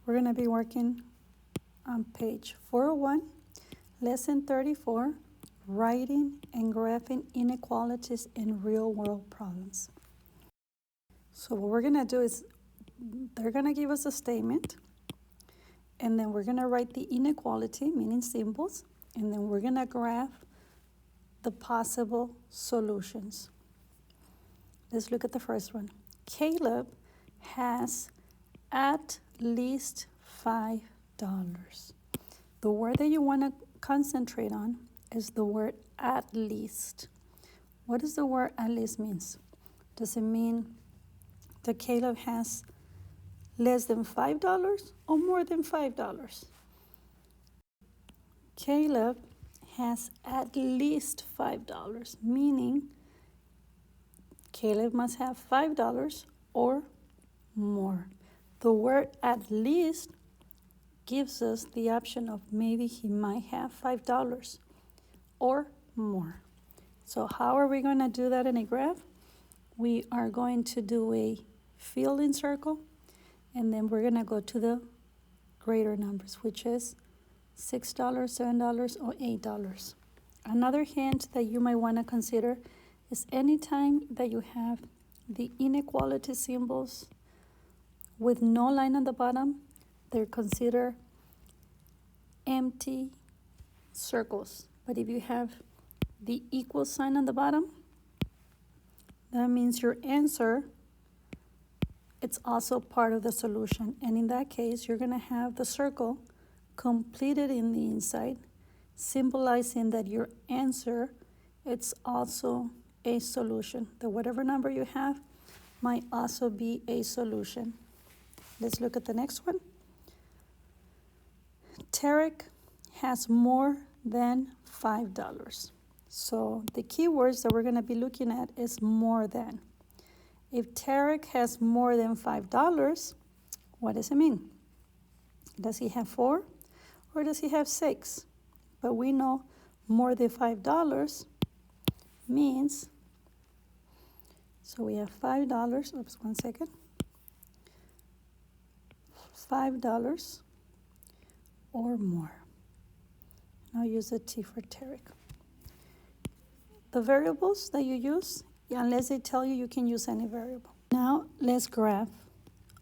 We're going to be working on page 401, lesson 34, writing and graphing inequalities in real-world problems. So what we're going to do is they're going to give us a statement, and then we're going to write the inequality, meaning symbols, and then we're going to graph the possible solutions. Let's look at the first one. Caleb has at least $5. The word that you want to concentrate on is the word at least. What does the word at least means? Does it mean that Caleb has less than $5 or more than $5? Caleb has at least $5, meaning Caleb must have $5 or more. The word at least gives us the option of maybe he might have $5 or more. So how are we going to do that in a graph? We are going to do a fill in circle, and then we're going to go to the greater numbers, which is $6, $7, or $8. Another hint that you might want to consider is anytime that you have the inequality symbols with no line on the bottom, they're considered empty circles. But if you have the equal sign on the bottom, that means your answer, it's also part of the solution. And in that case, you're going to have the circle completed in the inside, symbolizing that your answer, it's also a solution. That whatever number you have might also be a solution. Let's look at the next one. Tarek has more than $5. So the keywords that we're going to be looking at is more than. If Tarek has more than $5, what does it mean? Does he have 4 or does he have 6? But we know more than $5 means, so we have $5, oops, 1 second. $5 or more. I'll use a T for Tarek. The variables that you use, unless they tell you, you can use any variable. Now let's graph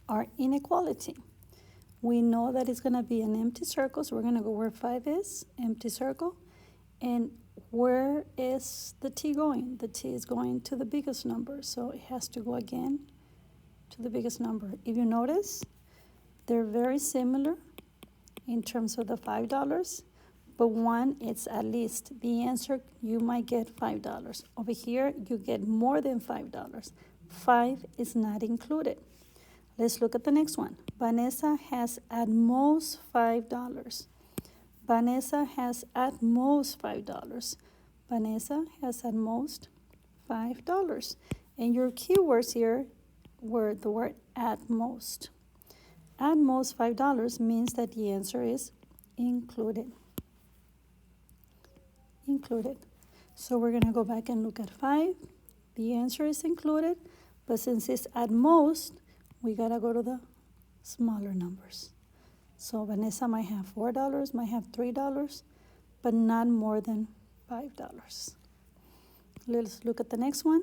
our inequality. We know that it's going to be an empty circle, so we're going to go where 5 is, empty circle. And where is the T going? The T is going to the biggest number, so it has to go again to the biggest number. If you notice, they're very similar in terms of the $5, but one is at least. The answer, you might get $5. Over here, you get more than $5. 5 is not included. Let's look at the next one. Vanessa has at most $5. Vanessa has at most $5. Vanessa has at most $5. And your keywords here were the word at most. At most $5 means that the answer is included. Included. So we're going to go back and look at 5. The answer is included, but since it's at most, we got to go to the smaller numbers. So Vanessa might have $4, might have $3, but not more than $5. Let's look at the next one.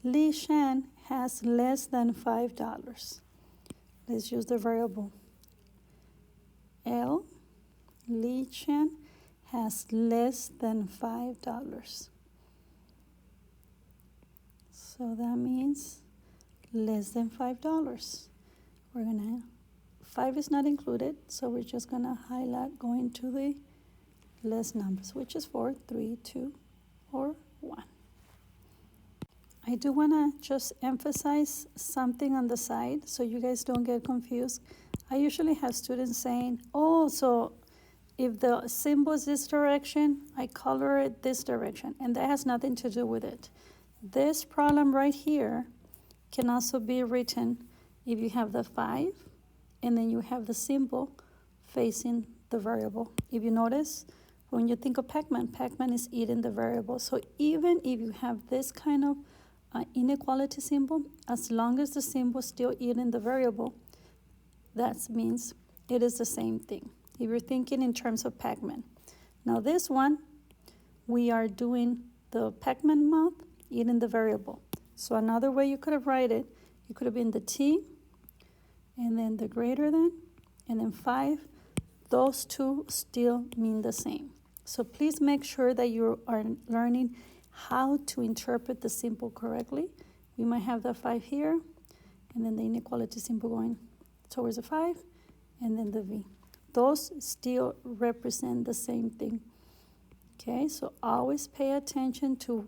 Li Shan has less than $5. Let's use the variable L. Li Shan has less than $5. So that means less than $5. We're gonna, 5 is not included, so we're just gonna highlight going to the less numbers, which is 4, 3, 2, or 1. I do wanna just emphasize something on the side so you guys don't get confused. I usually have students saying, oh, so if the symbol is this direction, I color it this direction, and that has nothing to do with it. This problem right here can also be written if you have the 5 and then you have the symbol facing the variable. If you notice, when you think of Pac-Man, Pac-Man is eating the variable. So even if you have this kind of inequality symbol, as long as the symbol is still eating the variable, that means it is the same thing. If you're thinking in terms of Pac-Man. Now this one, we are doing the Pac-Man math in the variable. So another way you could have write it, it could have been the T, and then the greater than, and then 5. Those two still mean the same. So please make sure that you are learning how to interpret the symbol correctly. We might have the 5 here, and then the inequality symbol going towards the 5, and then the V. Those still represent the same thing. Okay, so always pay attention to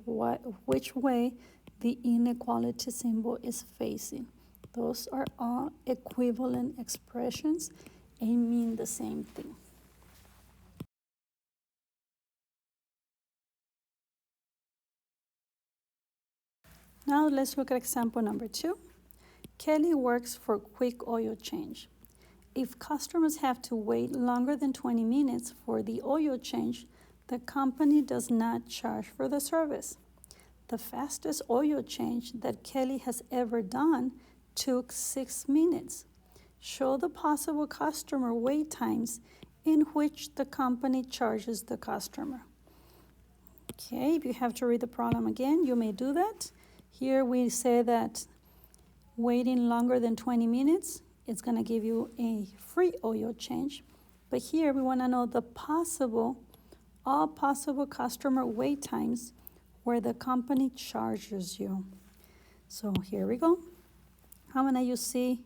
which way the inequality symbol is facing. Those are all equivalent expressions and mean the same thing. Now let's look at example number 2. Kelly works for quick oil change. If customers have to wait longer than 20 minutes for the oil change, the company does not charge for the service. The fastest oil change that Kelly has ever done took 6 minutes. Show the possible customer wait times in which the company charges the customer. Okay, if you have to read the problem again, you may do that. Here we say that waiting longer than 20 minutes, it's going to give you a free oil change. But here we want to know all possible customer wait times where the company charges you. So here we go. I'm going to use C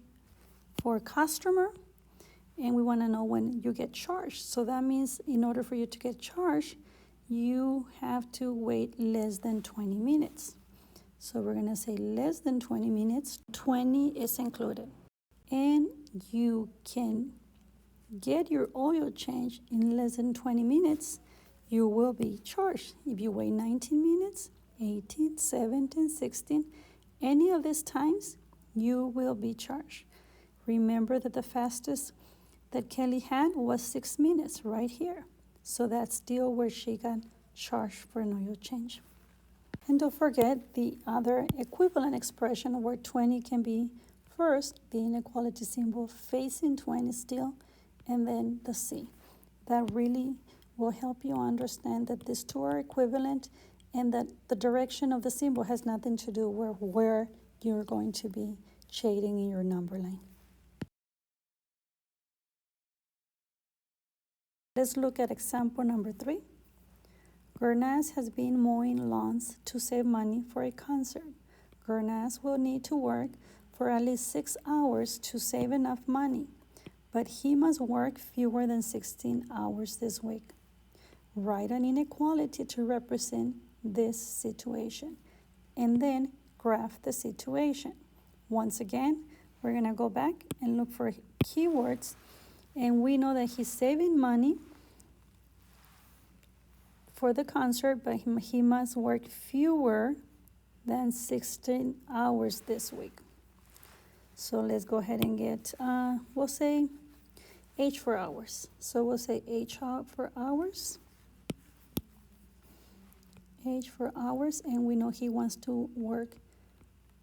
for customer, and we want to know when you get charged. So that means in order for you to get charged, you have to wait less than 20 minutes. So we're going to say less than 20 minutes. 20 is included. And you can get your oil change in less than 20 minutes. You will be charged. If you wait 19 minutes, 18, 17, 16, any of these times, you will be charged. Remember that the fastest that Kelly had was 6 minutes right here. So that's still where she got charged for an oil change. And don't forget the other equivalent expression where 20 can be first, the inequality symbol facing 20 still, and then the C. That really will help you understand that these two are equivalent and that the direction of the symbol has nothing to do with where you're going to be shading in your number line. Let's look at example number 3. Gurnas has been mowing lawns to save money for a concert. Gurnas will need to work for at least 6 hours to save enough money, but he must work fewer than 16 hours this week. Write an inequality to represent this situation, and then graph the situation. Once again, we're going to go back and look for keywords, and we know that he's saving money for the concert, but he must work fewer than 16 hours this week. So let's go ahead and get, we'll say H for hours. So we'll say H for hours. H for hours, and we know he wants to work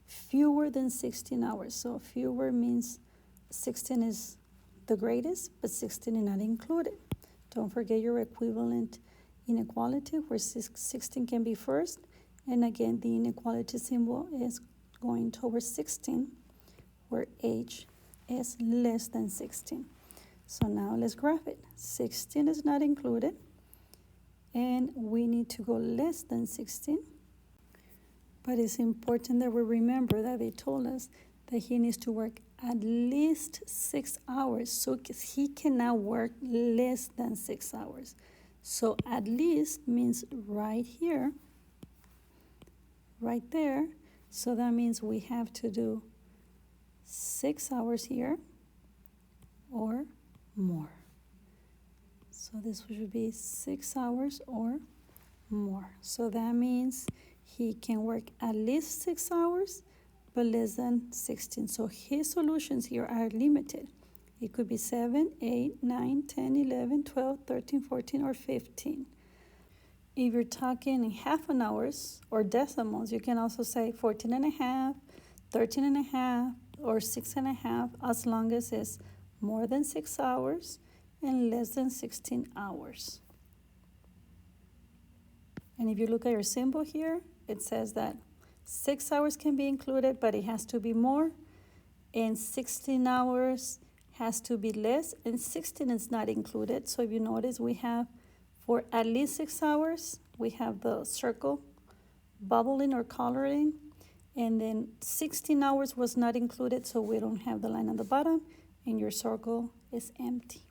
fewer than 16 hours. So fewer means 16 is the greatest, but 16 is not included. Don't forget your equivalent inequality where 16 can be first, and again the inequality symbol is going towards 16 where H is less than 16. So now let's graph it. 16 is not included, and we need to go less than 16. But it's important that we remember that they told us that he needs to work at least 6 hours, so he cannot work less than 6 hours. So at least means right here, right there. So that means we have to do 6 hours here or more. So this should be 6 hours or more. So that means he can work at least 6 hours, but less than 16. So his solutions here are limited. It could be 7, 8, 9, 10, 11, 12, 13, 14, or 15. If you're talking in half an hours or decimals, you can also say 14 and a half, 13 and a half, or 6 and a half, as long as it's more than 6 hours, and less than 16 hours. And if you look at your symbol here, it says that 6 hours can be included, but it has to be more, and 16 hours has to be less, and 16 is not included. So if you notice, we have for at least 6 hours, we have the circle bubbling or coloring, and then 16 hours was not included, so we don't have the line on the bottom, and your circle is empty.